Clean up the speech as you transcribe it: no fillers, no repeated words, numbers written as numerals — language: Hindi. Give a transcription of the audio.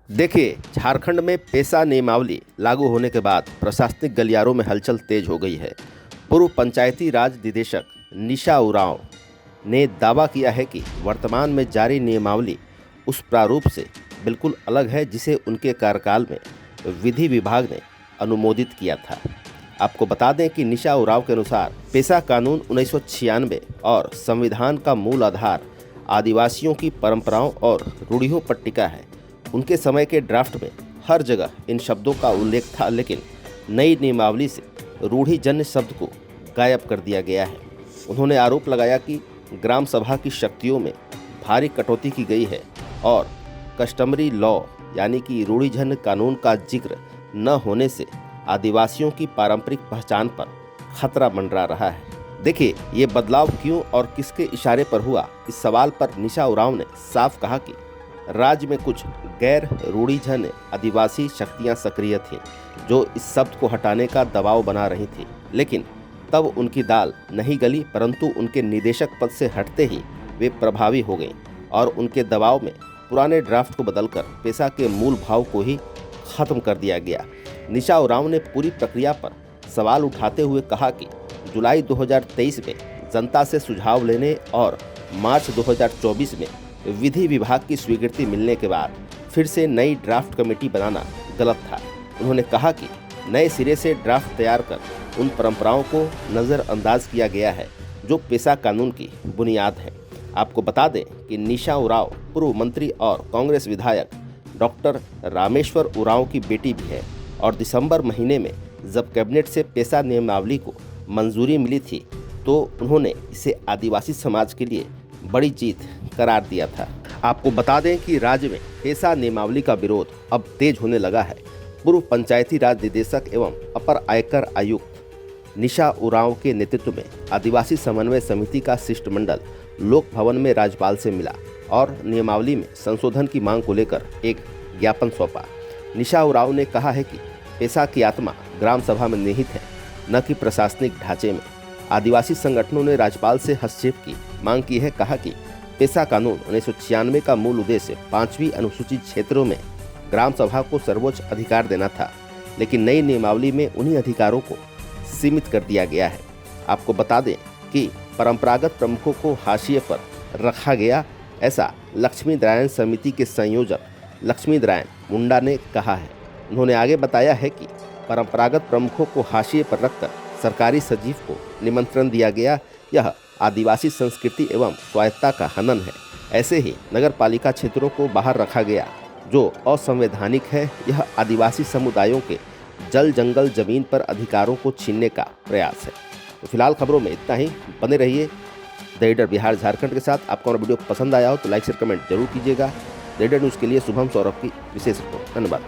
देखिए, झारखंड में पेसा नियमावली लागू होने के बाद प्रशासनिक गलियारों में हलचल तेज हो गई है। पूर्व पंचायती राज निदेशक निशा उरांव ने दावा किया है कि वर्तमान में जारी नियमावली उस प्रारूप से बिल्कुल अलग है जिसे उनके कार्यकाल में विधि विभाग ने अनुमोदित किया था। आपको बता दें कि निशा उरांव के अनुसार पेसा कानून 1996 और संविधान का मूल आधार आदिवासियों की परंपराओं और रूढ़ियों पर टिका है। उनके समय के ड्राफ्ट में हर जगह इन शब्दों का उल्लेख था, लेकिन नई नियमावली से रूढ़िजन्य शब्द को गायब कर दिया गया है। उन्होंने आरोप लगाया कि ग्राम सभा की शक्तियों में भारी कटौती की गई है और कस्टमरी लॉ यानी कि रूढ़िजन्य कानून का जिक्र न होने से आदिवासियों की पारंपरिक पहचान पर खतरा मंडरा रहा है। देखिए, ये बदलाव क्यों और किसके इशारे पर हुआ, इस सवाल पर निशा उरांव ने साफ कहा कि राज्य में कुछ गैर रूढ़िजन्य आदिवासी शक्तियां सक्रिय थीं जो इस शब्द को हटाने का दबाव बना रही थीं, लेकिन तब उनकी दाल नहीं गली, परंतु उनके निदेशक पद से हटते ही वे प्रभावी हो गईं और उनके दबाव में पुराने ड्राफ्ट को बदलकर पेसा के मूल भाव को ही खत्म कर दिया गया। निशा उरांव ने पूरी प्रक्रिया पर सवाल उठाते हुए कहा कि जुलाई 2023 में जनता से सुझाव लेने और मार्च 2024 में विधि विभाग की स्वीकृति मिलने के बाद फिर से नई ड्राफ्ट कमेटी बनाना गलत था। उन्होंने कहा कि नए सिरे से ड्राफ्ट तैयार कर उन परंपराओं को नज़रअंदाज किया गया है जो पेसा कानून की बुनियाद है। आपको बता दें कि निशा उरांव पूर्व मंत्री और कांग्रेस विधायक डॉक्टर रामेश्वर उरांव की बेटी भी है और दिसंबर महीने में जब कैबिनेट से पेसा नियमावली को मंजूरी मिली थी तो उन्होंने इसे आदिवासी समाज के लिए बड़ी जीत करार दिया था। आपको बता दें कि राज्य में पेसा नियमावली का विरोध अब तेज होने लगा है। पूर्व पंचायती राज निदेशक एवं अपर आयकर आयुक्त निशा उरांव के नेतृत्व में आदिवासी समन्वय समिति का शिष्टमंडल लोक भवन में राज्यपाल से मिला और नियमावली में संशोधन की मांग को लेकर एक ज्ञापन सौंपा। निशा उरांव ने कहा है कि पेसा की आत्मा ग्राम सभा में निहित है, न कि प्रशासनिक ढांचे में। आदिवासी संगठनों ने राज्यपाल से हस्तक्षेप की मांग की है। कहा कि पेसा कानून 1996 का मूल उद्देश्य 5वीं अनुसूचित क्षेत्रों में ग्राम सभा को सर्वोच्च अधिकार देना था, लेकिन नई नियमावली में उन्हीं अधिकारों को सीमित कर दिया गया है। आपको बता दें कि परंपरागत प्रमुखों को हाशिए पर रखा गया, ऐसा लक्ष्मीनारायण समिति के संयोजक लक्ष्मीनारायण मुंडा ने कहा है। उन्होंने आगे बताया है कि परंपरागत प्रमुखों को हाशिए पर रखकर सरकारी सचिव को निमंत्रण दिया गया। यह आदिवासी संस्कृति एवं स्वायत्तता का हनन है। ऐसे ही नगर पालिका क्षेत्रों को बाहर रखा गया जो असंवैधानिक है। यह आदिवासी समुदायों के जल जंगल जमीन पर अधिकारों को छीनने का प्रयास है। तो फिलहाल खबरों में इतना ही। बने रहिए द रीडर बिहार झारखंड के साथ। आपको हमारा वीडियो पसंद आया हो तो लाइक शेयर कमेंट जरूर कीजिएगा। द रीडर न्यूज़ के लिए शुभम सौरभ की विशेष रिपोर्ट। धन्यवाद।